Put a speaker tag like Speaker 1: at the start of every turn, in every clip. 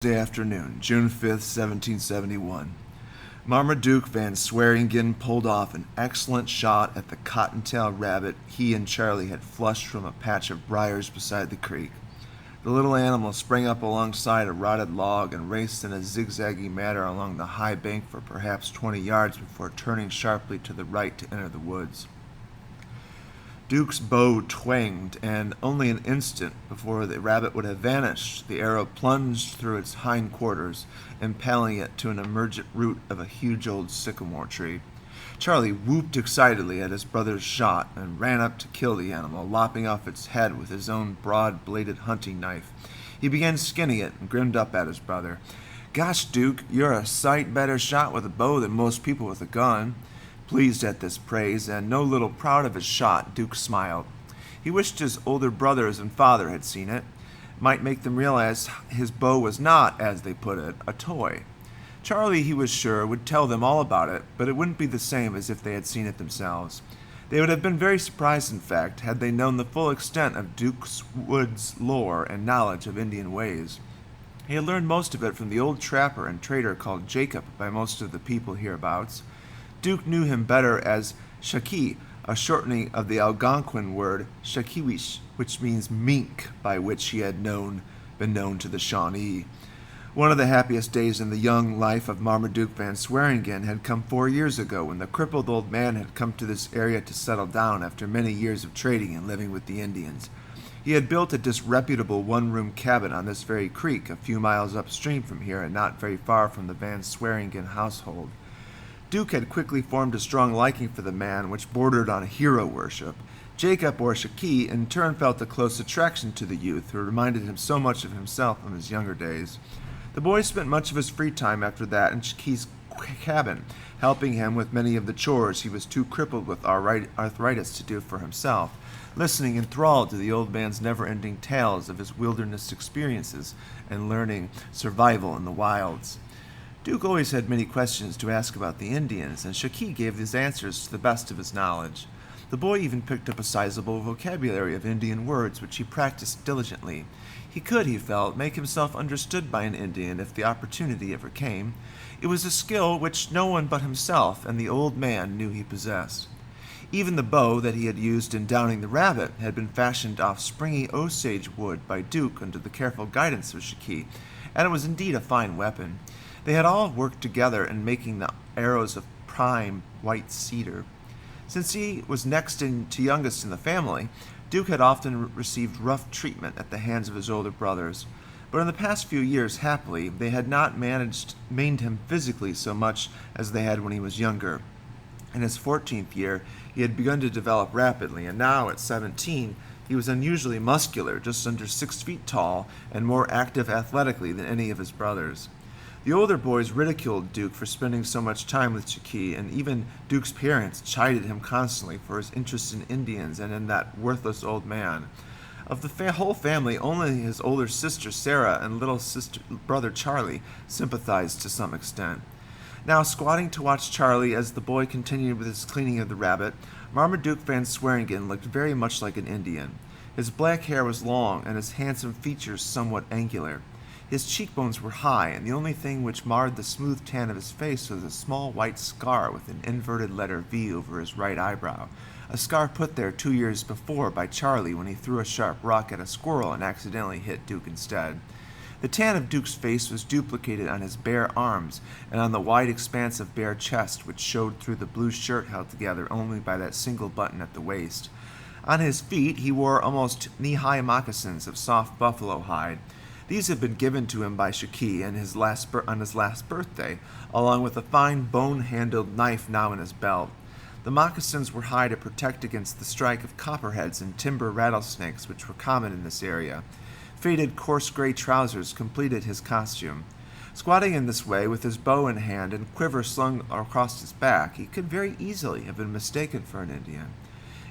Speaker 1: Thursday afternoon, June 5th, 1771. Marmaduke Van Swearingen pulled off an excellent shot at the cottontail rabbit he and Charlie had flushed from a patch of briars beside the creek. The little animal sprang up alongside a rotted log and raced in a zigzaggy manner along the high bank for perhaps 20 yards before turning sharply to the right to enter the woods. Duke's bow twanged, and only an instant before the rabbit would have vanished, the arrow plunged through its hind quarters, impaling it to an emergent root of a huge old sycamore tree. Charlie whooped excitedly at his brother's shot and ran up to kill the animal, lopping off its head with his own broad-bladed hunting knife. He began skinning it and grinned up at his brother. "Gosh, Duke, you're a sight better shot with a bow than most people with a gun." Pleased at this praise, and no little proud of his shot, Duke smiled. He wished his older brothers and father had seen it. It might make them realize his bow was not, as they put it, a toy. Charlie, he was sure, would tell them all about it, but it wouldn't be the same as if they had seen it themselves. They would have been very surprised, in fact, had they known the full extent of Duke's woods lore and knowledge of Indian ways. He had learned most of it from the old trapper and trader called Jacob by most of the people hereabouts. Duke knew him better as Shawnee, a shortening of the Algonquin word Shakiwish, which means mink, by which he had been known to the Shawnee. One of the happiest days in the young life of Marmaduke Van Swearingen had come 4 years ago, when the crippled old man had come to this area to settle down after many years of trading and living with the Indians. He had built a disreputable one-room cabin on this very creek, a few miles upstream from here and not very far from the Van Swearingen household. Duke had quickly formed a strong liking for the man, which bordered on hero worship. Jacob, or Shawnee, in turn felt a close attraction to the youth, who reminded him so much of himself in his younger days. The boy spent much of his free time after that in Shawnee's cabin, helping him with many of the chores he was too crippled with arthritis to do for himself, listening enthralled to the old man's never-ending tales of his wilderness experiences and learning survival in the wilds. Duke always had many questions to ask about the Indians, and Shawnee gave his answers to the best of his knowledge. The boy even picked up a sizable vocabulary of Indian words, which he practiced diligently. He could, he felt, make himself understood by an Indian if the opportunity ever came. It was a skill which no one but himself and the old man knew he possessed. Even the bow that he had used in downing the rabbit had been fashioned off springy Osage wood by Duke under the careful guidance of Shawnee, and it was indeed a fine weapon. They had all worked together in making the arrows of prime white cedar. Since he was next to youngest in the family, Duke had often received rough treatment at the hands of his older brothers. But in the past few years, happily, they had not maimed him physically so much as they had when he was younger. In his 14th year, he had begun to develop rapidly, and now, at 17, he was unusually muscular, just under 6 feet tall, and more active athletically than any of his brothers. The older boys ridiculed Duke for spending so much time with Shawnee, and even Duke's parents chided him constantly for his interest in Indians and in that worthless old man. Of the whole family, only his older sister Sarah and little brother Charlie sympathized to some extent. Now, squatting to watch Charlie as the boy continued with his cleaning of the rabbit, Marmaduke Van Swearingen looked very much like an Indian. His black hair was long, and his handsome features somewhat angular. His cheekbones were high, and the only thing which marred the smooth tan of his face was a small white scar with an inverted letter V over his right eyebrow, a scar put there 2 years before by Charlie when he threw a sharp rock at a squirrel and accidentally hit Duke instead. The tan of Duke's face was duplicated on his bare arms and on the wide expanse of bare chest, which showed through the blue shirt held together only by that single button at the waist. On his feet he wore almost knee-high moccasins of soft buffalo hide. These had been given to him by Shawnee on his last birthday, along with a fine bone-handled knife now in his belt. The moccasins were high to protect against the strike of copperheads and timber rattlesnakes, which were common in this area. Faded coarse gray trousers completed his costume. Squatting in this way, with his bow in hand and quiver slung across his back, he could very easily have been mistaken for an Indian.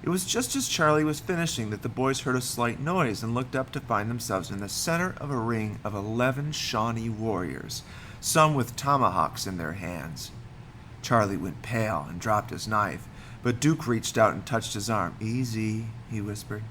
Speaker 1: It was just as Charlie was finishing that the boys heard a slight noise and looked up to find themselves in the center of a ring of 11 Shawnee warriors, some with tomahawks in their hands. Charlie went pale and dropped his knife, but Duke reached out and touched his arm. "Easy," he whispered.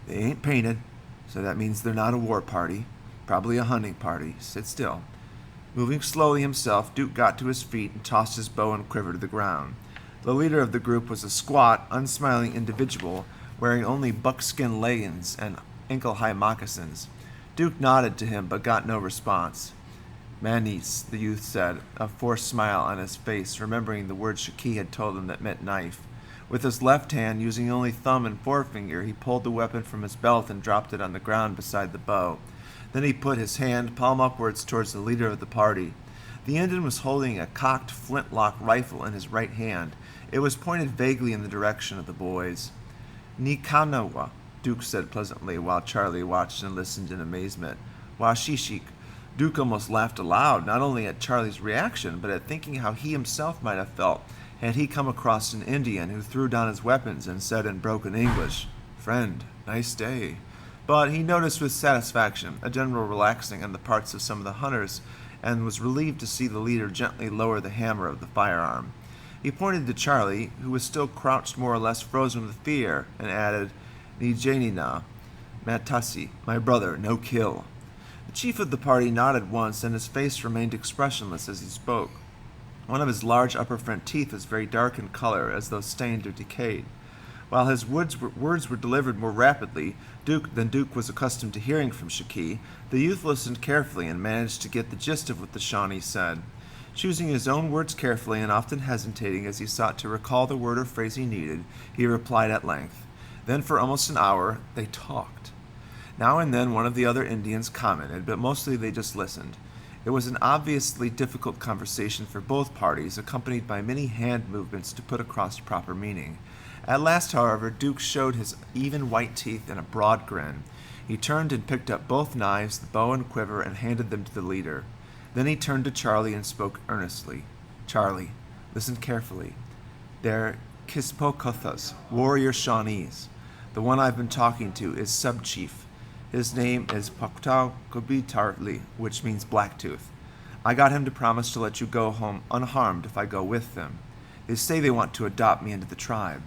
Speaker 1: "They ain't painted, so that means they're not a war party. Probably a hunting party. Sit still. Moving slowly himself, Duke got to his feet and tossed his bow and quiver to the ground. The leader of the group was a squat, unsmiling individual wearing only buckskin leggings and ankle-high moccasins. Duke nodded to him but got no response. Manis, the youth said, a forced smile on his face, remembering the word Shawnee had told him that meant knife. With his left hand, using only thumb and forefinger, he pulled the weapon from his belt and dropped it on the ground beside the bow. Then he put his hand, palm upwards, towards the leader of the party. The Indian was holding a cocked flintlock rifle in his right hand. It was pointed vaguely in the direction of the boys. Nikanawa, Duke said pleasantly, while Charlie watched and listened in amazement. Washishik. Duke almost laughed aloud, not only at Charlie's reaction, but at thinking how he himself might have felt had he come across an Indian who threw down his weapons and said in broken English, "Friend, nice day." But he noticed with satisfaction a general relaxing on the parts of some of the hunters, and was relieved to see the leader gently lower the hammer of the firearm. He pointed to Charlie, who was still crouched more or less frozen with fear, and added, "Nijanina, Matasi, my brother, no kill." The chief of the party nodded once, and his face remained expressionless as he spoke. One of his large upper front teeth was very dark in color, as though stained or decayed. While his words were delivered more rapidly than Duke was accustomed to hearing from Shawnee, the youth listened carefully and managed to get the gist of what the Shawnee said. Choosing his own words carefully and often hesitating as he sought to recall the word or phrase he needed, he replied at length. Then for almost an hour they talked. Now and then one of the other Indians commented, but mostly they just listened. It was an obviously difficult conversation for both parties, accompanied by many hand movements to put across proper meaning. At last, however, Duke showed his even white teeth in a broad grin. He turned and picked up both knives, the bow and quiver, and handed them to the leader. Then he turned to Charlie and spoke earnestly. "Charlie, listen carefully. They're Kispokothas, warrior Shawnees. The one I've been talking to is sub-chief. His name is Paktau Kubitarli, which means Blacktooth. I got him to promise to let you go home unharmed if I go with them. They say they want to adopt me into the tribe."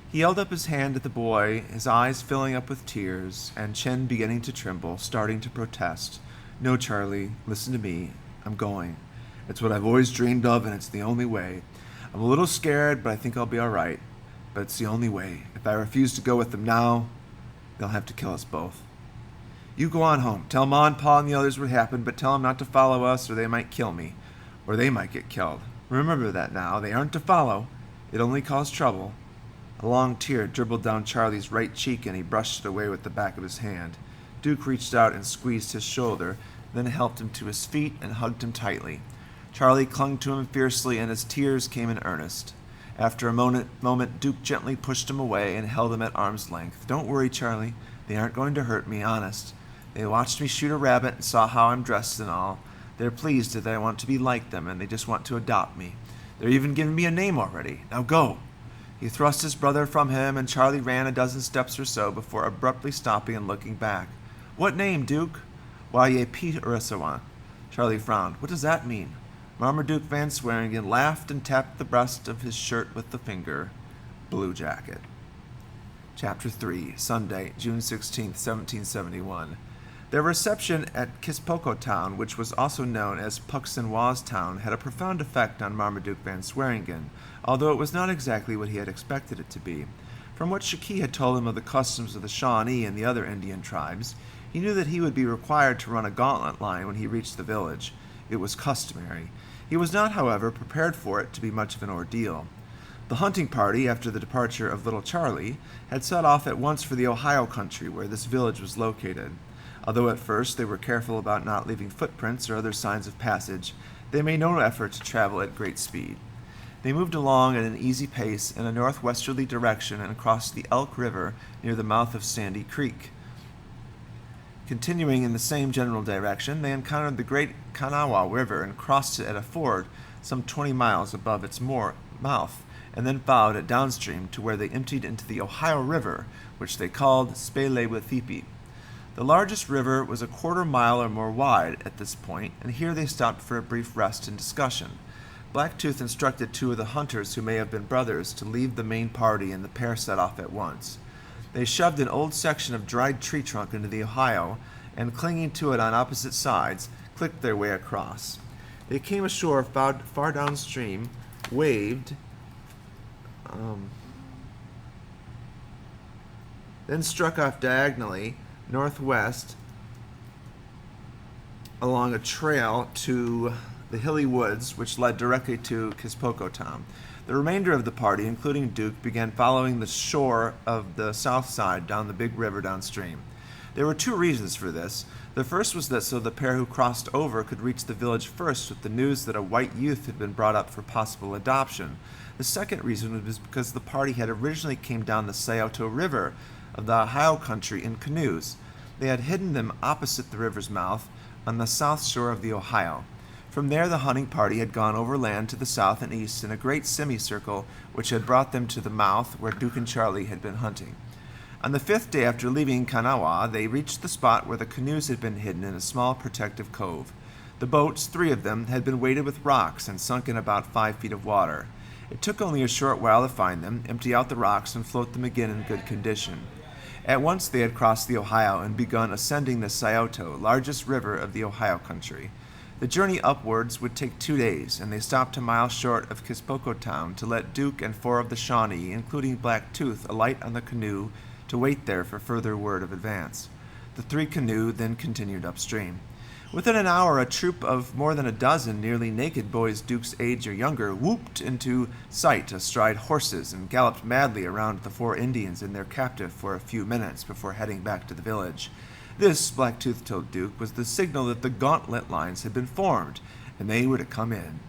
Speaker 1: He held up his hand at the boy, his eyes filling up with tears, and chin beginning to tremble, starting to protest. "No, Charlie, listen to me. I'm going. It's what I've always dreamed of, and it's the only way. I'm a little scared, but I think I'll be all right. But it's the only way. If I refuse to go with them now, they'll have to kill us both. You go on home. Tell Ma and Pa and the others what happened, but tell them not to follow us, or they might kill me. Or they might get killed. Remember that now. They aren't to follow. It only cause trouble." A long tear dribbled down Charlie's right cheek, and he brushed it away with the back of his hand. Duke reached out and squeezed his shoulder, then helped him to his feet and hugged him tightly. Charlie clung to him fiercely, and his tears came in earnest. After a moment, Duke gently pushed him away and held him at arm's length. "Don't worry, Charlie. They aren't going to hurt me, honest. They watched me shoot a rabbit and saw how I'm dressed and all. They're pleased that I want to be like them, and they just want to adopt me. They're even giving me a name already. Now go." He thrust his brother from him, and Charlie ran a dozen steps or so before abruptly stopping and looking back. "What name, Duke?" "Waye Pete Urisawan." Charlie frowned. "What does that mean?" Marmaduke Van Swearingen laughed and tapped the breast of his shirt with the finger. "Blue Jacket." Chapter 3, Sunday, June 16, 1771. Their reception at Kispoko Town, which was also known as Puxenwaz Town, had a profound effect on Marmaduke Van Swearingen, although it was not exactly what he had expected it to be. From what Shawnee had told him of the customs of the Shawnee and the other Indian tribes, he knew that he would be required to run a gauntlet line when he reached the village. It was customary. He was not, however, prepared for it to be much of an ordeal. The hunting party, after the departure of little Charlie, had set off at once for the Ohio country, where this village was located. Although at first they were careful about not leaving footprints or other signs of passage, they made no effort to travel at great speed. They moved along at an easy pace in a northwesterly direction and crossed the Elk River near the mouth of Sandy Creek. Continuing in the same general direction, they encountered the great Kanawha River and crossed it at a ford some 20 miles above its mouth, and then followed it downstream to where they emptied into the Ohio River, which they called Spelewethipi. The largest river was a quarter-mile or more wide at this point, and here they stopped for a brief rest and discussion. Blacktooth instructed two of the hunters, who may have been brothers, to leave the main party, and the pair set off at once. They shoved an old section of dried tree trunk into the Ohio, and clinging to it on opposite sides, clicked their way across. They came ashore far downstream, waved, then struck off diagonally northwest along a trail to the hilly woods which led directly to Kispokotam. The remainder of the party, including Duke, began following the shore of the south side down the big river downstream. There were two reasons for this. The first was that so the pair who crossed over could reach the village first with the news that a white youth had been brought up for possible adoption. The second reason was because the party had originally came down the Scioto River of the Ohio country in canoes. They had hidden them opposite the river's mouth on the south shore of the Ohio. From there the hunting party had gone overland to the south and east in a great semicircle which had brought them to the mouth where Duke and Charlie had been hunting. On the fifth day after leaving Kanawha, they reached the spot where the canoes had been hidden in a small protective cove. The boats, 3 of them, had been weighted with rocks and sunk in about 5 feet of water. It took only a short while to find them, empty out the rocks, and float them again in good condition. At once they had crossed the Ohio and begun ascending the Scioto, largest river of the Ohio country. The journey upwards would take 2 days, and they stopped a mile short of Kispokotam to let Duke and 4 of the Shawnee, including Black Tooth, alight on the canoe to wait there for further word of advance. The 3 canoe then continued upstream. Within an hour, a troop of more than a dozen nearly naked boys Duke's age or younger whooped into sight astride horses and galloped madly around the 4 Indians and their captive for a few minutes before heading back to the village. This, Blacktooth told Duke, was the signal that the gauntlet lines had been formed, and they were to come in.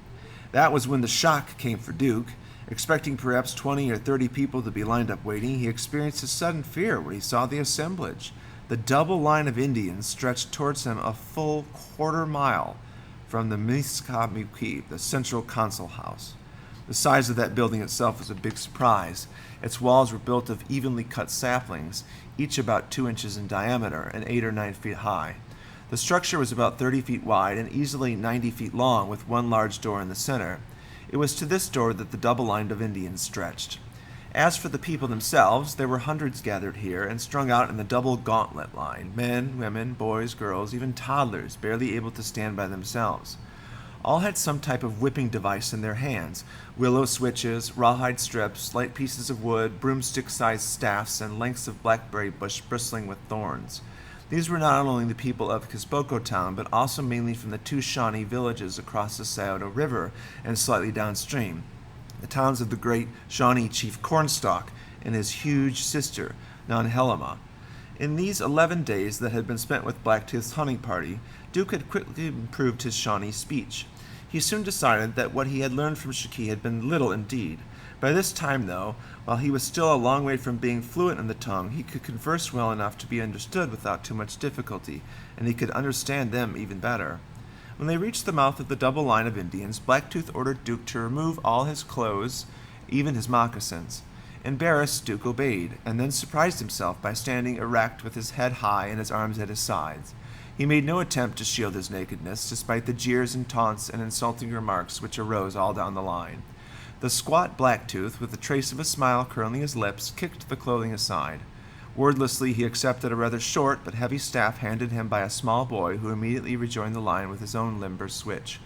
Speaker 1: That was when the shock came for Duke. Expecting perhaps 20 or 30 people to be lined up waiting, he experienced a sudden fear when he saw the assemblage. The double line of Indians stretched towards him a full quarter mile from the Miskamichi, the central council house. The size of that building itself was a big surprise. Its walls were built of evenly cut saplings, each about 2 inches in diameter and 8 or 9 feet high. The structure was about 30 feet wide and easily 90 feet long, with one large door in the center. It was to this door that the double line of Indians stretched. As for the people themselves, there were hundreds gathered here and strung out in the double gauntlet line, men, women, boys, girls, even toddlers, barely able to stand by themselves. All had some type of whipping device in their hands: willow switches, rawhide strips, light pieces of wood, broomstick-sized staffs, and lengths of blackberry bush bristling with thorns. These were not only the people of Kispokotam, but also mainly from the 2 Shawnee villages across the Scioto River and slightly downstream, the towns of the great Shawnee chief Cornstalk and his huge sister, Nonhelema. In these 11 days that had been spent with Blacktooth's hunting party, Duke had quickly improved his Shawnee speech. He soon decided that what he had learned from Shaki had been little indeed. By this time, though, while he was still a long way from being fluent in the tongue, he could converse well enough to be understood without too much difficulty, and he could understand them even better. When they reached the mouth of the double line of Indians, Blacktooth ordered Duke to remove all his clothes, even his moccasins. Embarrassed, Duke obeyed, and then surprised himself by standing erect with his head high and his arms at his sides. He made no attempt to shield his nakedness, despite the jeers and taunts and insulting remarks which arose all down the line. The squat Blacktooth, with a trace of a smile curling his lips, kicked the clothing aside. Wordlessly, he accepted a rather short but heavy staff handed him by a small boy, who immediately rejoined the line with his own limber switch.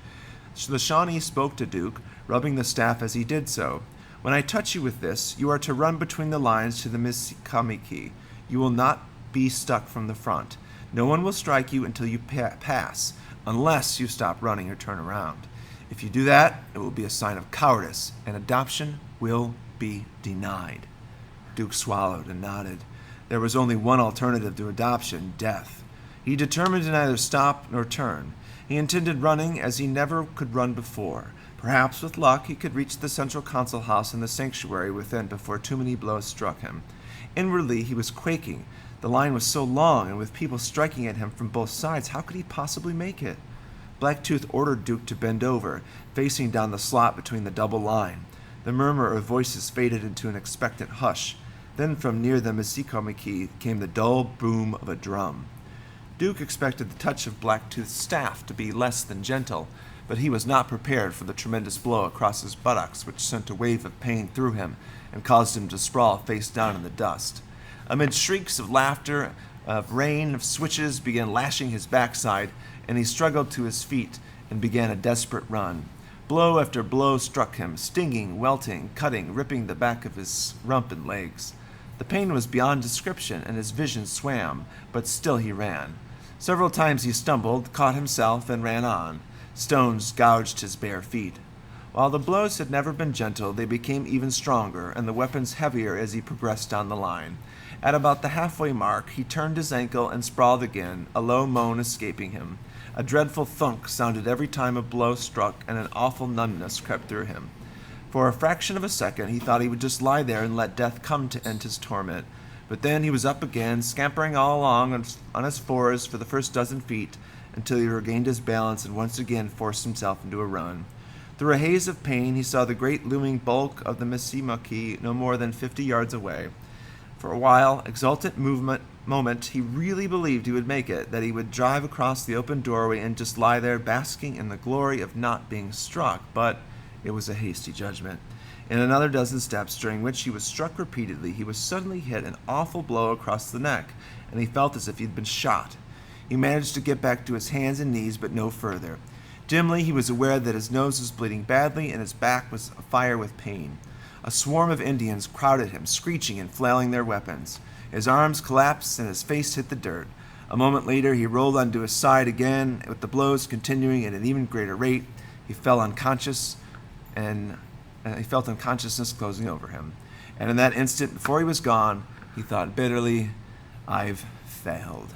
Speaker 1: The Shawnee spoke to Duke, rubbing the staff as he did so. "When I touch you with this, you are to run between the lines to the Miskamichi. You will not be stuck from the front. No one will strike you until you pass, unless you stop running or turn around. If you do that, it will be a sign of cowardice, and adoption will be denied." Duke swallowed and nodded. There was only one alternative to adoption: death. He determined to neither stop nor turn. He intended running as he never could run before. Perhaps, with luck, he could reach the central council house and the sanctuary within before too many blows struck him. Inwardly, he was quaking. The line was so long, and with people striking at him from both sides, how could he possibly make it? Blacktooth ordered Duke to bend over, facing down the slot between the double line. The murmur of voices faded into an expectant hush. Then from near the Miskamichi came the dull boom of a drum. Duke expected the touch of Blacktooth's staff to be less than gentle, but he was not prepared for the tremendous blow across his buttocks, which sent a wave of pain through him and caused him to sprawl face down in the dust. Amid shrieks of laughter, rain of switches began lashing his backside, and he struggled to his feet and began a desperate run. Blow after blow struck him, stinging, welting, cutting, ripping the back of his rump and legs. The pain was beyond description, and his vision swam, but still he ran. Several times he stumbled, caught himself, and ran on. Stones gouged his bare feet. While the blows had never been gentle, they became even stronger, and the weapons heavier as he progressed down the line. At about the halfway mark, he turned his ankle and sprawled again, a low moan escaping him. A dreadful thunk sounded every time a blow struck, and an awful numbness crept through him. For a fraction of a second, he thought he would just lie there and let death come to end his torment. But then he was up again, scampering all along on his fours for the first dozen feet, until he regained his balance and once again forced himself into a run. Through a haze of pain, he saw the great looming bulk of the Mississippi no more than 50 yards away. For a while, exultant moment, he really believed he would make it, that he would drive across the open doorway and just lie there basking in the glory of not being struck, but it was a hasty judgment. In another dozen steps, during which he was struck repeatedly, he was suddenly hit an awful blow across the neck, and he felt as if he had been shot. He managed to get back to his hands and knees, but no further. Dimly, he was aware that his nose was bleeding badly and his back was afire with pain. A swarm of Indians crowded him, screeching and flailing their weapons. His arms collapsed and his face hit the dirt. A moment later, he rolled onto his side again, with the blows continuing at an even greater rate. He fell unconscious, and he felt unconsciousness closing over him. And in that instant, before he was gone, he thought bitterly, "I've failed."